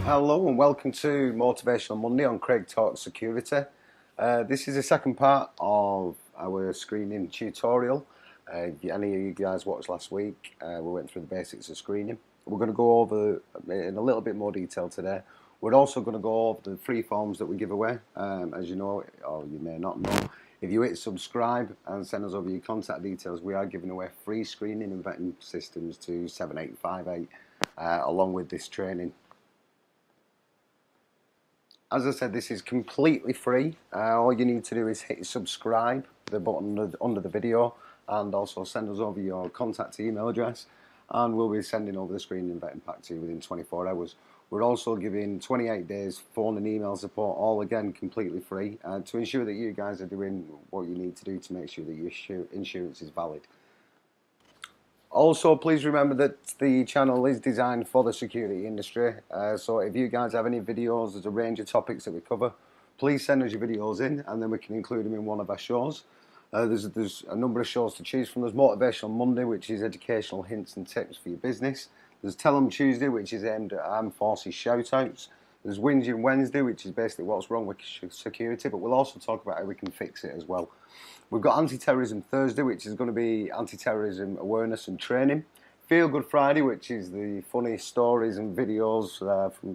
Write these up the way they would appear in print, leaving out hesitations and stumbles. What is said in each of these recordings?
Hello and welcome to Motivational Monday on CraigTalksSecurity. This is the second part of our screening tutorial. If any of you guys watched last week, we went through the basics of screening. We're going to go over in a little bit more detail today. We're also going to go over the free forms that we give away. As you know, or you may not know, if you hit subscribe and send us over your contact details, we are giving away free screening and vetting systems to 7858 along with this training. As I said, this is completely free. All you need to do is hit subscribe, the button under the video, and also send us over your contact email address, and we'll be sending over the screening and vetting pack to you within 24 hours. We're also giving 28 days phone and email support, all again completely free, to ensure that you guys are doing what you need to do to make sure that your insurance is valid. Also, please remember that the channel is designed for the security industry, so if you guys have any videos, there's a range of topics that we cover, please send us your videos in and then we can include them in one of our shows. There's a number of shows to choose from. There's Motivational Monday, which is educational hints and tips for your business. There's Tell 'em Tuesday, which is aimed at armed forces shout-outs. There's Whinging Wednesday, which is basically what's wrong with security, but we'll also talk about how we can fix it as well. We've got Anti-Terrorism Thursday, which is going to be anti-terrorism awareness and training. Feel Good Friday, which is the funny stories and videos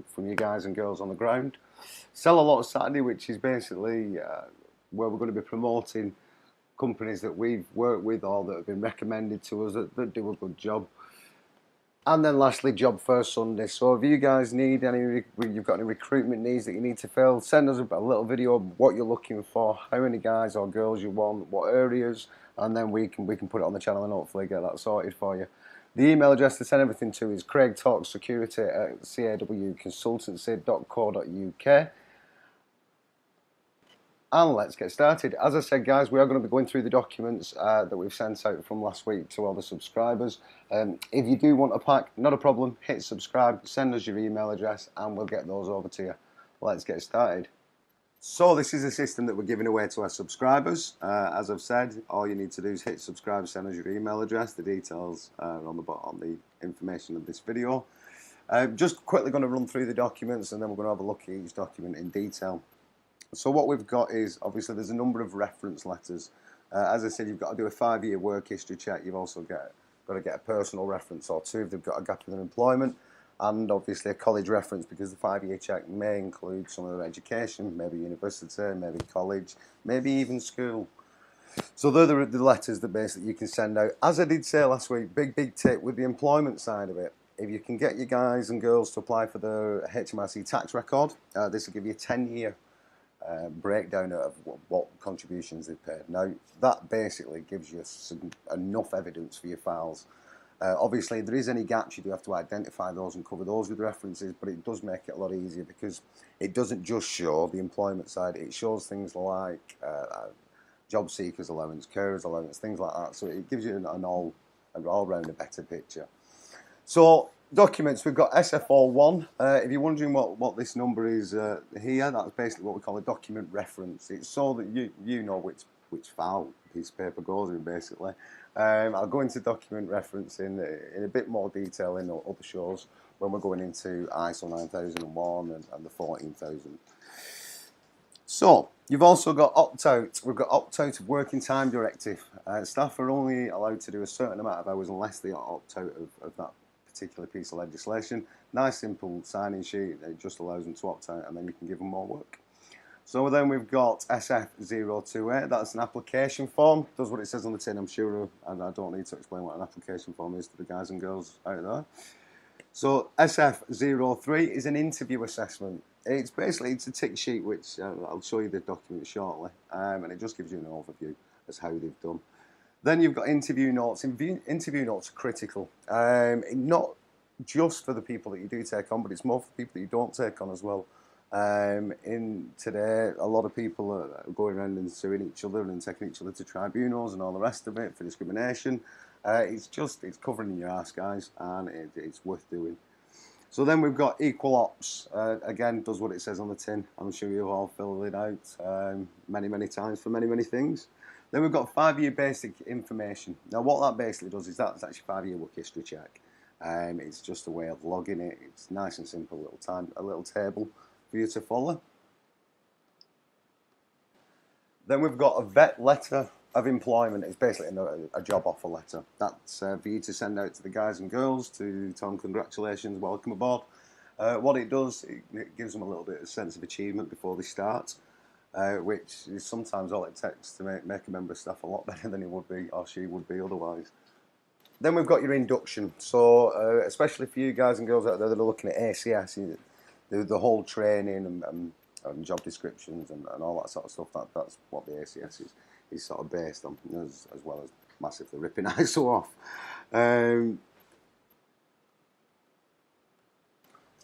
from you guys and girls on the ground. Sell a Lot Saturday, which is basically where we're going to be promoting companies that we've worked with or that have been recommended to us that do a good job. And then lastly, Job First Sunday. So if you guys need you've got any recruitment needs that you need to fill, send us a little video of what you're looking for, how many guys or girls you want, what areas, and then we can put it on the channel and hopefully get that sorted for you. The email address to send everything to is CraigTalksSecurity@cawconsultancy.co.uk. And let's get started. As I said, guys, we are going to be going through the documents that we've sent out from last week to all the subscribers. If you do want a pack, not a problem, hit subscribe, send us your email address, and we'll get those over to you. Let's get started. So this is a system that we're giving away to our subscribers. As I've said, all you need to do is hit subscribe, send us your email address. The details are on the bottom, the information of this video. Just quickly going to run through the documents, and then we're going to have a look at each document in detail. So what we've got is, obviously, there's a number of reference letters. As I said, you've got to do a 5-year work history check. You've also got to get a personal reference or two if they've got a gap in their employment, and obviously a college reference, because the 5-year check may include some of their education, maybe university, maybe college, maybe even school. So they're the letters that basically you can send out. As I did say last week, big tip with the employment side of it. If you can get your guys and girls to apply for their HMRC tax record, this will give you a 10-year breakdown of what contributions they've paid. Now, that basically gives you enough evidence for your files. Obviously, if there is any gaps, you do have to identify those and cover those with references, but it does make it a lot easier because it doesn't just show the employment side, it shows things like job seekers allowance, carers allowance, things like that. So it gives you an all-round a better picture. So documents, we've got SF01. If you're wondering what this number is here, that's basically what we call a document reference. It's so that you know which file piece of paper goes in, basically. I'll go into document reference in a bit more detail in other shows when we're going into ISO 9001 and the 14000. So, you've also got opt-out. We've got opt-out of working time directive. Staff are only allowed to do a certain amount of hours unless they opt out of that particular piece of legislation. Nice simple sign-in sheet. It just allows them to opt out and then you can give them more work. So then we've got SF028. That's an application form. Does what it says on the tin, I'm sure, and I don't need to explain what an application form is to the guys and girls out there. So SF03 is an interview assessment. It's a tick sheet, which I'll show you the document shortly, and it just gives you an overview as how they've done. Then you've got interview notes. Interview notes are critical, not just for the people that you do take on, but it's more for the people that you don't take on as well. In today, a lot of people are going around and suing each other and taking each other to tribunals and all the rest of it for discrimination. It's covering your ass, guys, and it's worth doing. So then we've got equal ops. Again, does what it says on the tin. I'm sure you've all filled it out many times for many things. Then we've got 5-year basic information. Now, what that basically does is that's actually 5-year work history check. It's just a way of logging it. It's nice and simple, a little table for you to follow. Then we've got a vet letter of employment. It's basically a job offer letter. That's for you to send out to the guys and girls to tell them congratulations, welcome aboard. What it does, it gives them a little bit of sense of achievement before they start, which is sometimes all it takes to make a member of staff a lot better than he would be or she would be otherwise. Then we've got your induction. So especially for you guys and girls out there that are looking at ACS, the whole training and job descriptions and all that sort of stuff, that's what the ACS is sort of based on, as well as massively ripping ISO off.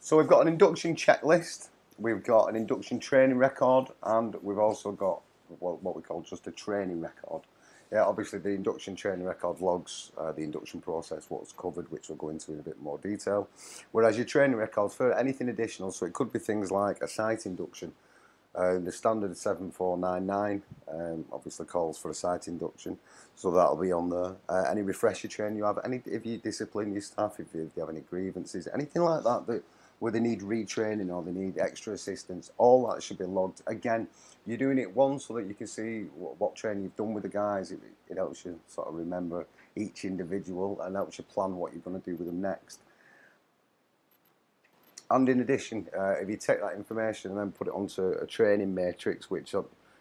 So we've got an induction checklist, we've got an induction training record, and we've also got what we call just a training record. Yeah, obviously the induction training record logs the induction process, what's covered, which we'll go into in a bit more detail. Whereas your training record for anything additional, so it could be things like a site induction. The standard 7499 obviously calls for a site induction, so that'll be on there. Any refresher training you have, if you discipline your staff, if you have any grievances, anything like that where they need retraining or they need extra assistance, all that should be logged. Again, you're doing it once so that you can see what training you've done with the guys. It helps you sort of remember each individual and helps you plan what you're going to do with them next. And in addition, if you take that information and then put it onto a training matrix, which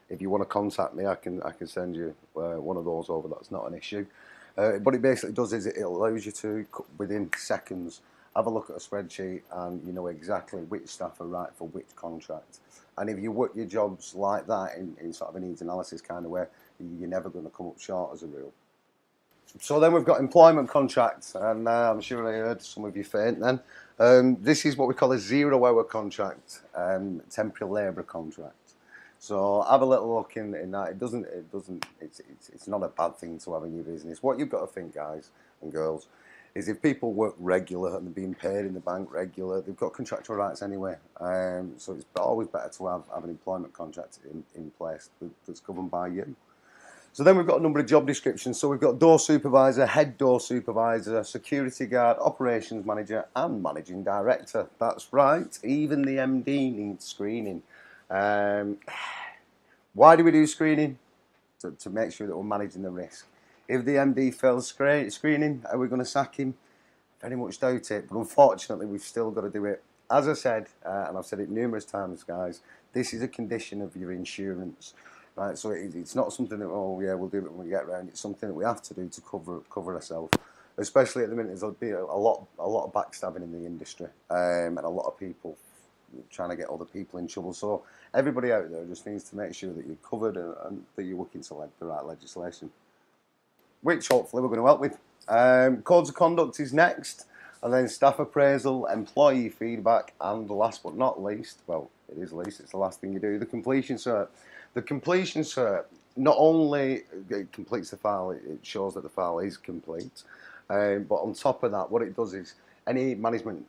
if you want to contact me, I can send you one of those over. That's not an issue. What it basically does is it allows you to, within seconds, have a look at a spreadsheet and you know exactly which staff are right for which contract. And if you work your jobs like that in sort of a needs analysis kind of way, you're never going to come up short as a rule. So then we've got employment contracts, and I'm sure I heard some of you faint then. This is what we call a 0-hour contract, temporary labour contract. So have a little look in that. It's not a bad thing to have in your business. What you've got to think, guys and girls, is if people work regular and they're being paid in the bank regular, they've got contractual rights anyway. So it's always better to have an employment contract in place that's governed by you. So then we've got a number of job descriptions. So we've got door supervisor, head door supervisor, security guard, operations manager, and managing director. That's right, even the MD needs screening. Why do we do screening? To make sure that we're managing the risk. If the MD fails screening, are we going to sack him? Very much doubt it, but unfortunately we've still got to do it. As I said, and I've said it numerous times, guys, this is a condition of your insurance. Right, so it's not something that, oh yeah, we'll do it when we get around. It's something that we have to do to cover ourselves. Especially at the minute, there's be a lot of backstabbing in the industry, and a lot of people trying to get other people in trouble. So everybody out there just needs to make sure that you're covered and that you're looking to the right legislation, which hopefully we're going to help with. Codes of conduct is next, and then staff appraisal, employee feedback, and last but not least, well, it is least, it's the last thing you do, the completion cert. The completion cert not only it completes the file, it shows that the file is complete, but on top of that, what it does is any management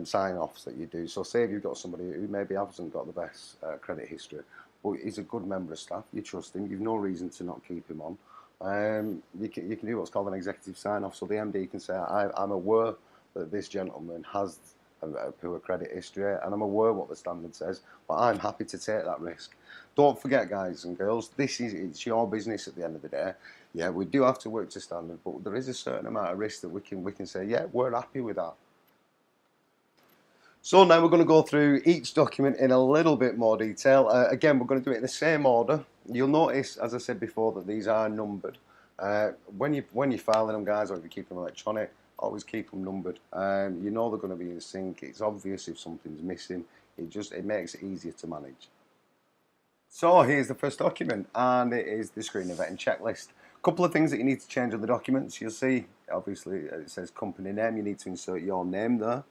sign-offs that you do. So say if you've got somebody who maybe hasn't got the best credit history, but he's a good member of staff, you trust him, you've no reason to not keep him on. You can do what's called an executive sign-off. So the MD can say, I'm aware that this gentleman has a poor credit history, and I'm aware what the standard says, but I'm happy to take that risk. Don't forget, guys and girls, it's your business at the end of the day. Yeah, we do have to work to standard, but there is a certain amount of risk that we can say, yeah, we're happy with that. So now we're going to go through each document in a little bit more detail. Again, we're going to do it in the same order. You'll notice, as I said before, that these are numbered. When you're filing them, guys, or if you keep them electronic, always keep them numbered. You know they're going to be in sync. It's obvious if something's missing. It makes it easier to manage. So here's the first document, and it is the screening vetting checklist. A couple of things that you need to change on the documents. You'll see, obviously, it says company name. You need to insert your name there.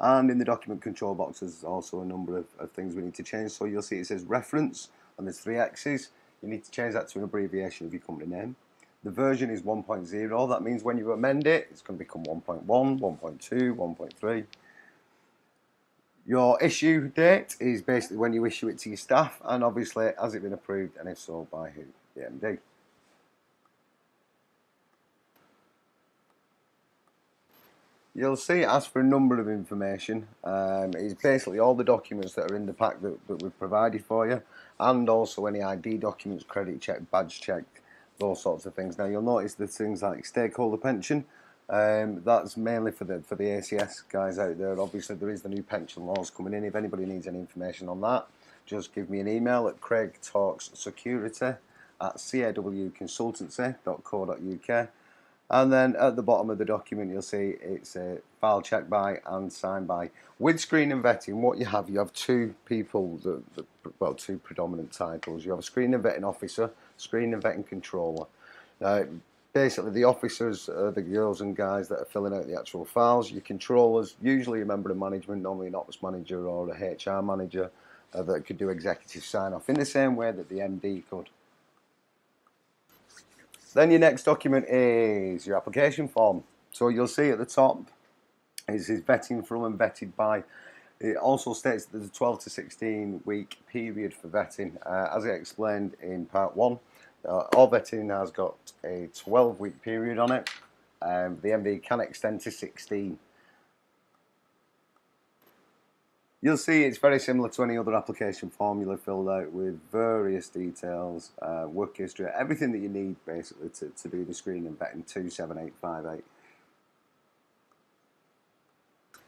And in the document control box, there's also a number of things we need to change. So you'll see it says reference, and there's 3 X's. You need to change that to an abbreviation of your company name. The version is 1.0. That means when you amend it, it's going to become 1.1, 1.2, 1.3. Your issue date is basically when you issue it to your staff, and obviously, has it been approved, and if so, by who? The MD. You'll see it asks for a number of information. It's basically all the documents that are in the pack that we've provided for you, and also any ID documents, credit check, badge check, those sorts of things. Now you'll notice there's things like stakeholder pension. That's mainly for the ACS guys out there. Obviously there is the new pension laws coming in. If anybody needs any information on that, just give me an email at CraigTalksSecurity@cawconsultancy.co.uk. And then at the bottom of the document, you'll see it's a file checked by and signed by. With screen and vetting, what you have two people, well, two predominant titles. You have a screen and vetting officer, screen and vetting controller. Basically, the officers are the girls and guys that are filling out the actual files. Your controllers, usually a member of management, normally an ops manager or a HR manager, that could do executive sign-off in the same way that the MD could. Then your next document is your application form. So you'll see at the top, it says vetting from and vetted by. It also states that there's a 12 to 16 week period for vetting. As I explained in part 1, all vetting has got a 12-week period on it. The MD can extend to 16. You'll see it's very similar to any other application form you'll have filled out with various details, work history, everything that you need basically to do the screen and vetting 27858.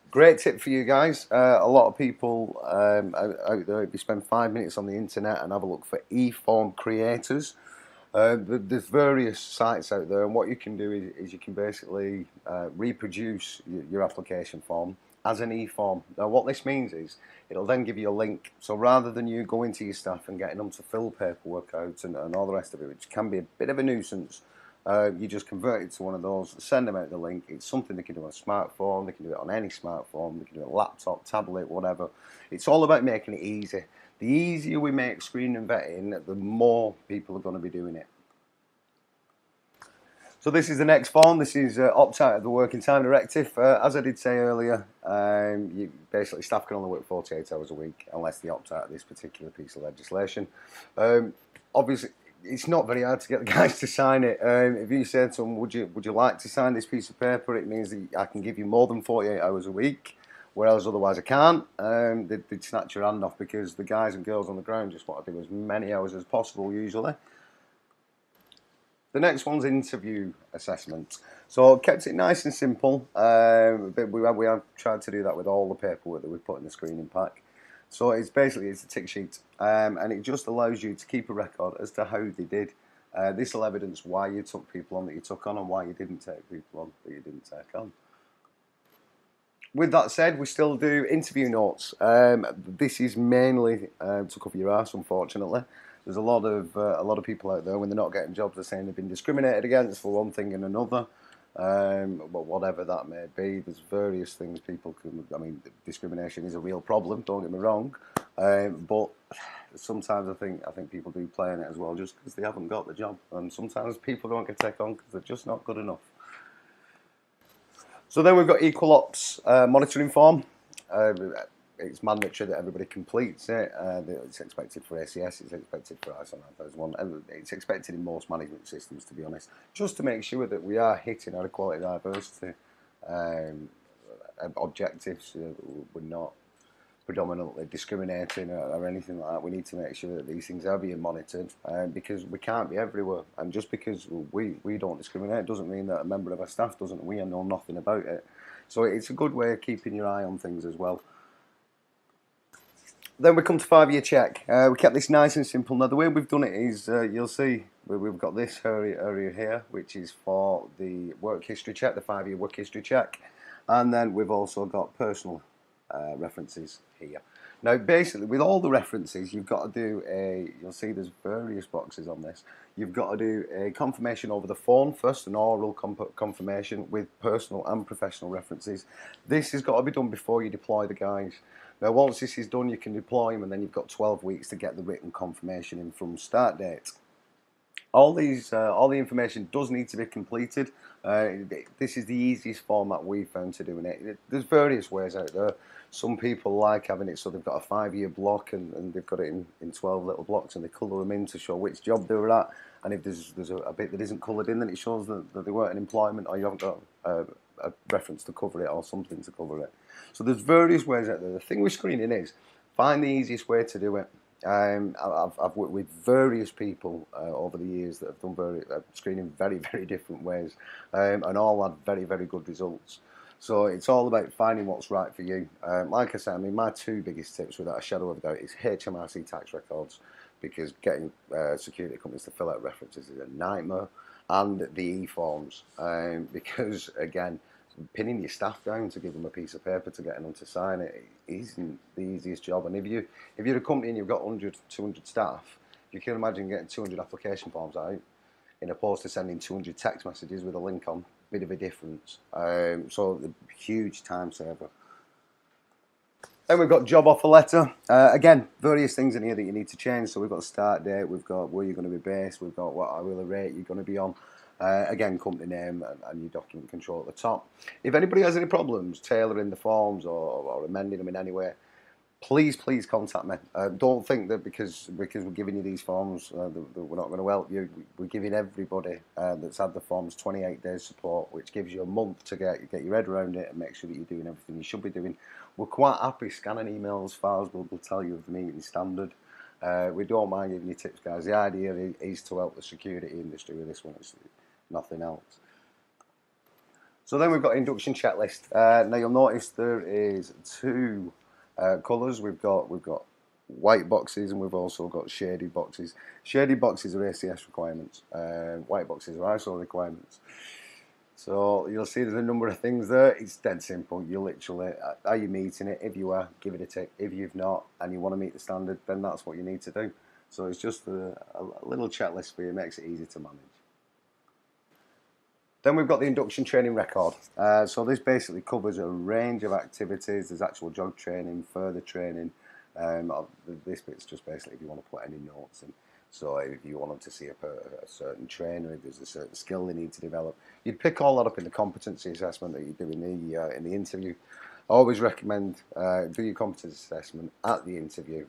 Great tip for you guys. A lot of people out there, if you spend 5 minutes on the internet and have a look for e-form creators, there's various sites out there, and what you can do is you can basically reproduce your application form as an e-form. Now what this means is it'll then give you a link, so rather than you going to your staff and getting them to fill paperwork out and all the rest of it, which can be a bit of a nuisance, you just convert it to one of those, send them out the link. It's something they can do on a smartphone, they can do it on any smartphone, they can do it on a laptop, tablet, whatever. It's all about making it easy. The easier we make screen and vetting, the more people are going to be doing it. So this is the next form. This is opt out of the working time directive. As I did say earlier, basically staff can only work 48 hours a week unless they opt out of this particular piece of legislation. Obviously, it's not very hard to get the guys to sign it. If you say to them, would you like to sign this piece of paper, it means that I can give you more than 48 hours a week, whereas otherwise I can't. They'd snatch your hand off because the guys and girls on the ground just want to do as many hours as possible usually. The next one's interview assessment. So kept it nice and simple. But we have tried to do that with all the paperwork that we put in the screening pack. So it's basically a tick sheet, and it just allows you to keep a record as to how they did. This will evidence why you took people on that you took on and why you didn't take people on that you didn't take on. With that said, we still do interview notes. This is mainly to cover your arse, unfortunately. There's a lot of people out there, when they're not getting jobs, they're saying they've been discriminated against for one thing and another. But whatever that may be, there's various things people can. I mean, discrimination is a real problem. Don't get me wrong, but sometimes I think people do play in it as well, just because they haven't got the job, and sometimes people don't get taken on because they're just not good enough. So then we've got equal ops monitoring form. It's mandatory that everybody completes it. It's expected for ACS, it's expected for ISO 9001, and it's expected in most management systems, to be honest, just to make sure that we are hitting our equality diversity objectives. We're not predominantly discriminating or anything like that. We need to make sure that these things are being monitored, because we can't be everywhere. And just because we don't discriminate doesn't mean that a member of our staff doesn't. We know nothing about it. So it's a good way of keeping your eye on things as well. Then we come to 5-year check. We kept this nice and simple. Now the way we've done it is, you'll see we've got this area here, which is for the work history check, the 5-year work history check, and then we've also got personal references here. Now basically with all the references you've got to do you'll see there's various boxes on this. You've got to do a confirmation over the phone first, an oral confirmation with personal and professional references. This has got to be done before you deploy the guys. Now once this is done you can deploy them, and then you've got 12 weeks to get the written confirmation in from start date. All the information does need to be completed. This is the easiest format we've found to doing it. There's various ways out there. Some people like having it so they've got a 5-year block and they've got it in 12 little blocks, and they colour them in to show which job they were at. And if there's a bit that isn't coloured in, then it shows that they weren't in employment, or you haven't got a reference to cover it or something to cover it. So there's various ways out there. The thing with screening is find the easiest way to do it. I've worked with various people over the years that have done screening very, very different ways, and all had very, very good results. So it's all about finding what's right for you. Like I said, I mean, my two biggest tips without a shadow of a doubt is HMRC tax records, because getting security companies to fill out references is a nightmare, and the e-forms, because again, pinning your staff down to give them a piece of paper to get them to sign it isn't the easiest job. And if you're a company and you've got 100, 200 staff, you can imagine getting 200 application forms out in opposed to sending 200 text messages with a link on. Bit of a difference. So a huge time saver. Then we've got job offer letter. Again, various things in here that you need to change. So we've got start date, we've got where you're going to be based, we've got what hourly rate you're going to be on. Again, company name and your document control at the top. If anybody has any problems tailoring the forms or amending them in any way, please contact me. Don't think that because we're giving you these forms that we're not going to help you. We're giving everybody that's had the forms 28 days support, which gives you a month to get your head around it and make sure that you're doing everything you should be doing. We're quite happy scanning emails, files. We'll tell you of the meeting standard. We don't mind giving you tips, guys. The idea is to help the security industry with this one. It's nothing else. So then we've got induction checklist. Now you'll notice there is two colours. We've got white boxes and we've also got shaded boxes. Shaded boxes are ACS requirements. White boxes are ISO requirements. So you'll see there's a number of things there. It's dead simple. You literally, are you meeting it? If you are, give it a tick. If you've not and you want to meet the standard, then that's what you need to do. So it's just a little checklist for you. It makes it easy to manage. Then we've got the induction training record. So this basically covers a range of activities. There's actual job training, further training. This bit's just basically if you want to put any notes in. So if you want them to see a certain trainer, if there's a certain skill they need to develop, you'd pick all that up in the competency assessment that you do in the interview. I always recommend do your competency assessment at the interview.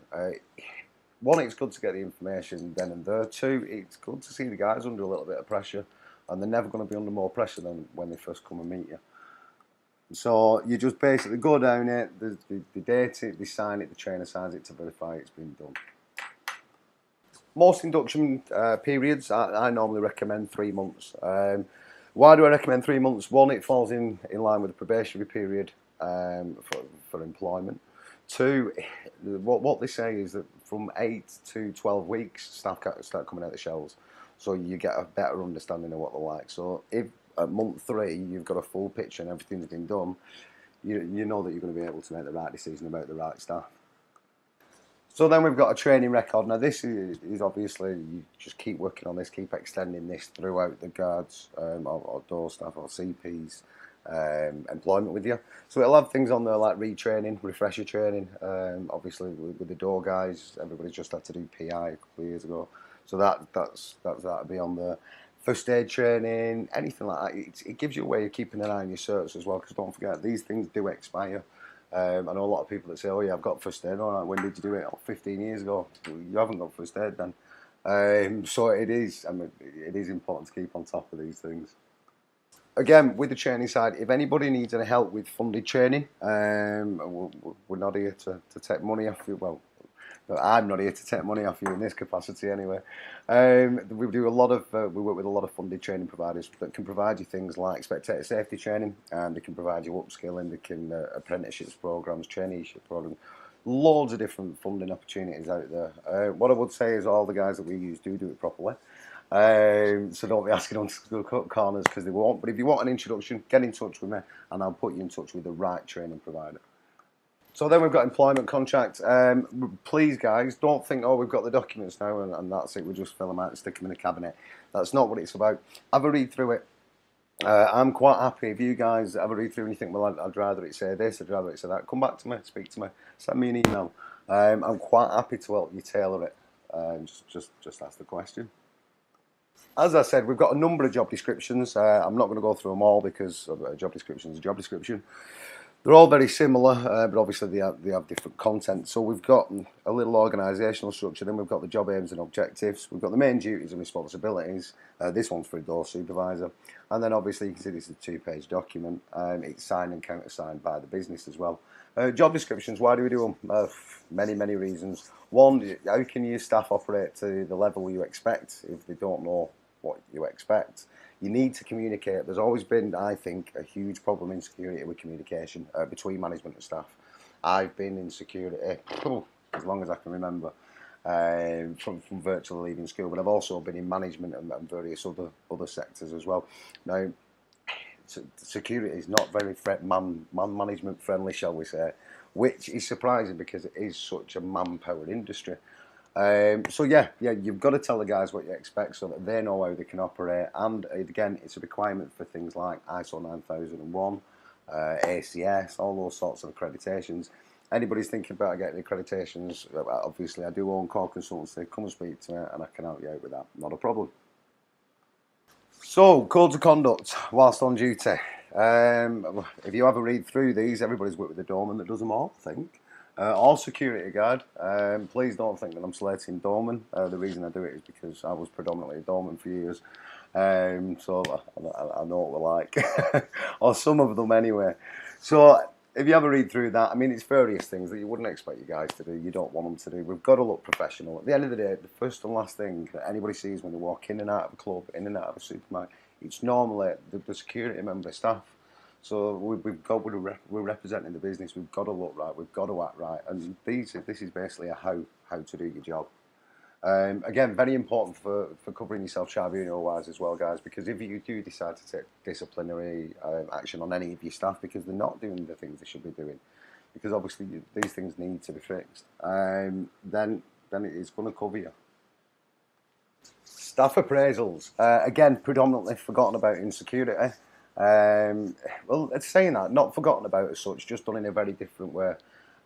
One, it's good to get the information then and there. Two, it's good to see the guys under a little bit of pressure, and they're never going to be under more pressure than when they first come and meet you. So you just basically go down it, they date it, they sign it, the trainer signs it to verify it's been done. Most induction periods, I normally recommend 3 months. Why do I recommend 3 months? One, it falls in line with the probationary period for employment. Two, what they say is that from 8 to 12 weeks, staff start coming out the shells. So you get a better understanding of what they're like. So if at month 3 you've got a full picture and everything's been done, you know that you're going to be able to make the right decision about the right staff. So then we've got a training record. Now this is obviously, you just keep working on this, keep extending this throughout the guards or door staff or CPs employment with you. So it'll have things on there like retraining, refresher training. Obviously with the door guys, everybody's just had to do PI a couple of years ago. So that'll be on there. First aid training, anything like that. It gives you a way of keeping an eye on your certs as well, because don't forget, these things do expire. I know a lot of people that say, oh yeah, I've got first aid. All right, when did you do it? Oh, 15 years ago. Well, you haven't got first aid then. So it is important to keep on top of these things. Again, with the training side, if anybody needs any help with funded training, we're not here to take money off you. Well, I'm not here to take money off you in this capacity anyway. We do we work with a lot of funded training providers that can provide you things like spectator safety training, and they can provide you upskilling, they can apprenticeships programs, traineeship programs, loads of different funding opportunities out there. What I would say is all the guys that we use do it properly. So don't be asking them to cut corners because they won't. But if you want an introduction, get in touch with me and I'll put you in touch with the right training provider. So then we've got employment contract. Please, guys, don't think, oh, we've got the documents now and that's it. We just fill them out and stick them in a cabinet. That's not what it's about. Have a read through it. I'm quite happy if you guys have a read through and you think, well, I'd rather it say this, I'd rather it say that. Come back to me, speak to me, send me an email. I'm quite happy to help you tailor it. Just ask the question. As I said, we've got a number of job descriptions. I'm not going to go through them all because a job description is a job description. They're all very similar, but obviously they have different content. So we've got a little organisational structure, then we've got the job aims and objectives, we've got the main duties and responsibilities. This one's for a door supervisor. And then obviously you can see this is a 2-page document. It's signed and countersigned by the business as well. Job descriptions, why do we do them? Many reasons. One, how can your staff operate to the level you expect if they don't know what you expect? You need to communicate. There's always been, I think, a huge problem in security with communication between management and staff. I've been in security as long as I can remember, from virtually leaving school, but I've also been in management and various other sectors as well. Now, security is not very man management friendly, shall we say, which is surprising because it is such a manpower industry. So yeah, you've got to tell the guys what you expect so that they know how they can operate. And again, it's a requirement for things like ISO 9001, ACS, all those sorts of accreditations. Anybody's thinking about getting accreditations, obviously I do own core consultancy, come and speak to me and I can help you out with that, not a problem. So, codes of conduct whilst on duty. If you have a read through these, everybody's worked with a doorman that does them all, I think. All security guard. Please don't think that I'm slating doorman. The reason I do it is because I was predominantly a doorman for years. So I know what we're like. Or some of them anyway. So if you have a read through that, I mean, it's various things that you wouldn't expect you guys to do. You don't want them to do. We've got to look professional. At the end of the day, the first and last thing that anybody sees when they walk in and out of a club, in and out of a supermarket, it's normally the security member staff. So we're representing the business. We've got to look right. We've got to act right. And this is basically a how to do your job. Again, very important for covering yourself tribunal-wise as well, guys, because if you do decide to take disciplinary action on any of your staff because they're not doing the things they should be doing, because obviously these things need to be fixed, then it is going to cover you. Staff appraisals, again, predominantly forgotten about in security. Well, it's saying that, not forgotten about as such, just done in a very different way.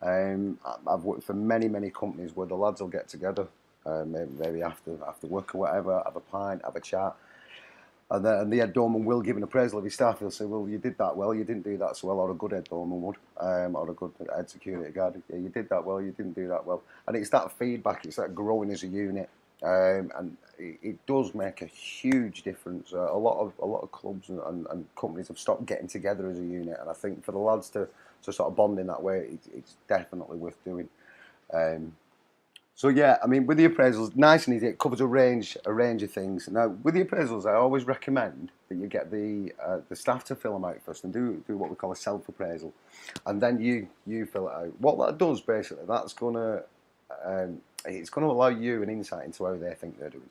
I've worked for many companies where the lads will get together, maybe after work or whatever, have a pint, have a chat, and the head doorman will give an appraisal of his staff. He'll say, well, you did that well, you didn't do that so well, or a good head doorman would, or a good head security guard. Yeah, you did that well, you didn't do that well. And it's that feedback, it's that growing as a unit. And it does make a huge difference. A lot of clubs and companies have stopped getting together as a unit, and I think for the lads to sort of bond in that way, it's definitely worth doing. So yeah, I mean, with the appraisals, nice and easy. It covers a range of things. Now, with the appraisals, I always recommend that you get the staff to fill them out first and do what we call a self-appraisal, and then you fill it out. What that does basically, that's gonna it's going to allow you an insight into how they think they're doing.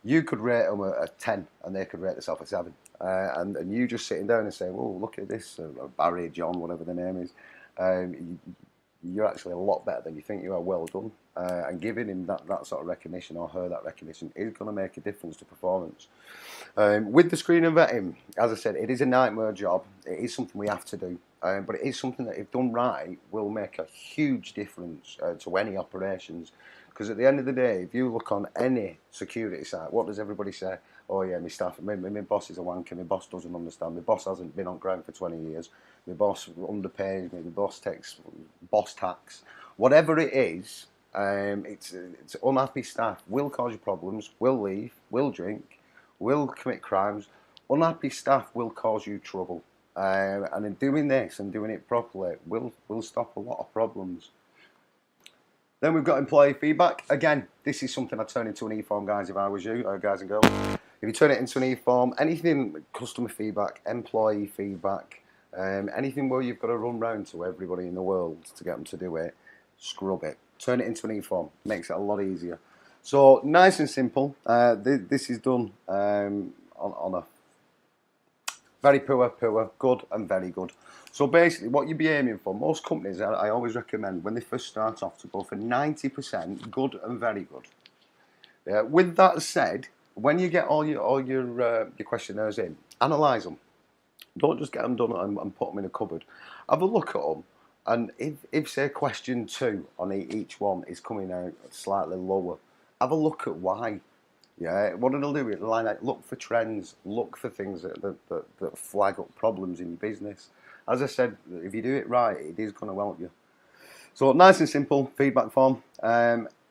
You could rate them a 10 and they could rate themselves a 7. And you just sitting down and saying, oh, look at this, Barry, John, whatever the name is. You're actually a lot better than you think you are. Well done. And giving him that sort of recognition or her that recognition is going to make a difference to performance. With the screen and vetting, as I said, it is a nightmare job. It is something we have to do. But it is something that, if done right, will make a huge difference to any operations. Because at the end of the day, if you look on any security site, what does everybody say? Oh yeah, my staff, my boss is a wanker, my boss doesn't understand, my boss hasn't been on ground for 20 years, my boss underpays me, my boss takes boss tax. Whatever it is, it's unhappy staff will cause you problems, will leave, will drink, will commit crimes. Unhappy staff will cause you trouble. And in doing this and doing it properly, will stop a lot of problems. Then we've got employee feedback. Again, this is something I'd turn into an e-form, guys, if I was you, guys and girls. If you turn it into an e-form, anything customer feedback, employee feedback, anything where you've got to run round to everybody in the world to get them to do it, scrub it. Turn it into an e-form. Makes it a lot easier. So, nice and simple. This is done on a very poor, good and very good. So basically what you'd be aiming for, most companies, I always recommend when they first start off to go for 90% good and very good. With that said, when you get all your questionnaires in, analyse them. Don't just get them done and put them in a cupboard. Have a look at them, and if say question 2 on each one is coming out slightly lower, have a look at why. Yeah, what it'll do is look for trends, look for things that flag up problems in your business, as I said, if you do it right, it is going to help you. So nice and simple feedback form.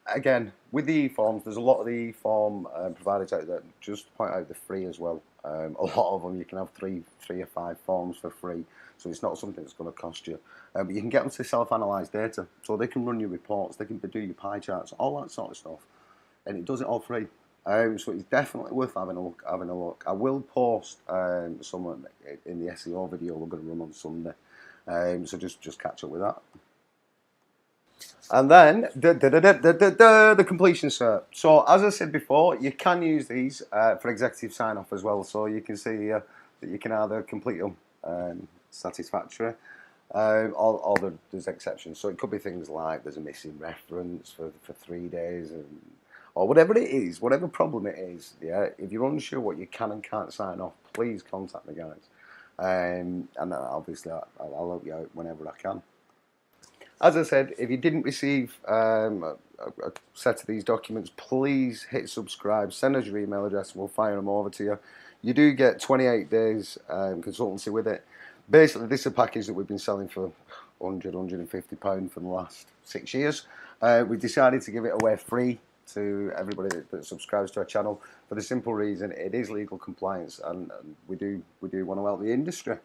Again, with the e-forms, there's a lot of the e-form providers out there. Just to point out, they're free as well. A lot of them, you can have three or five forms for free, so it's not something that's going to cost you. But you can get them to self-analyze data, so they can run your reports, they can do your pie charts, all that sort of stuff, and it does it all free. So it's definitely worth having a look. I will post some in the SEO video we're going to run on Sunday. So just catch up with that. And then the completion cert. So as I said before, you can use these for executive sign-off as well. So you can see that you can either complete them satisfactory, or there's exceptions. So it could be things like there's a missing reference for 3 days, or whatever it is, whatever problem it is. Yeah, if you're unsure what you can and can't sign off, please contact me, guys. And obviously I'll help you out whenever I can. As I said, if you didn't receive a set of these documents, please hit subscribe, send us your email address, and we'll fire them over to you. You do get 28 days consultancy with it. Basically, this is a package that we've been selling for £150 for the last 6 years. We decided to give it away free to everybody that subscribes to our channel for the simple reason it is legal compliance, and we do want to help the industry.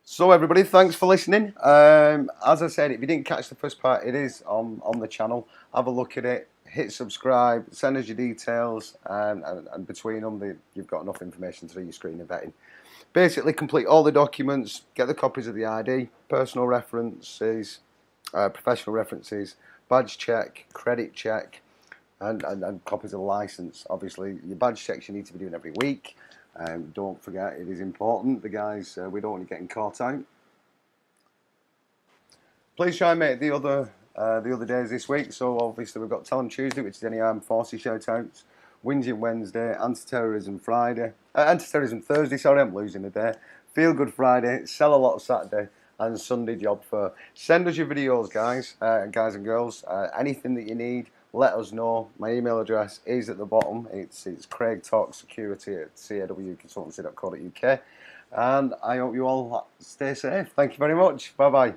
So everybody, thanks for listening. As I said, if you didn't catch the first part, it is on the channel. Have a look at it, hit subscribe, send us your details, and between them, you've got enough information to do your screening vetting. Basically, complete all the documents, get the copies of the ID, personal references, professional references, badge check, credit check, and copies of the license. Obviously, your badge checks you need to be doing every week. Don't forget, it is important. The guys, we don't want you getting caught out. Please try and make the other days this week. So obviously we've got Tell 'em Tuesday, which is any armed forces shout-outs. Whinging Wednesday, Anti-Terrorism Friday, Anti-Terrorism Thursday. Sorry, I'm losing a day. Feel Good Friday, Sell a Lot Saturday, and Sunday Job Fair. Send us your videos, guys and girls. Anything that you need, let us know. My email address is at the bottom. It's CraigTalksSecurity@cawconsultancy.co.uk. And I hope you all stay safe. Thank you very much. Bye-bye.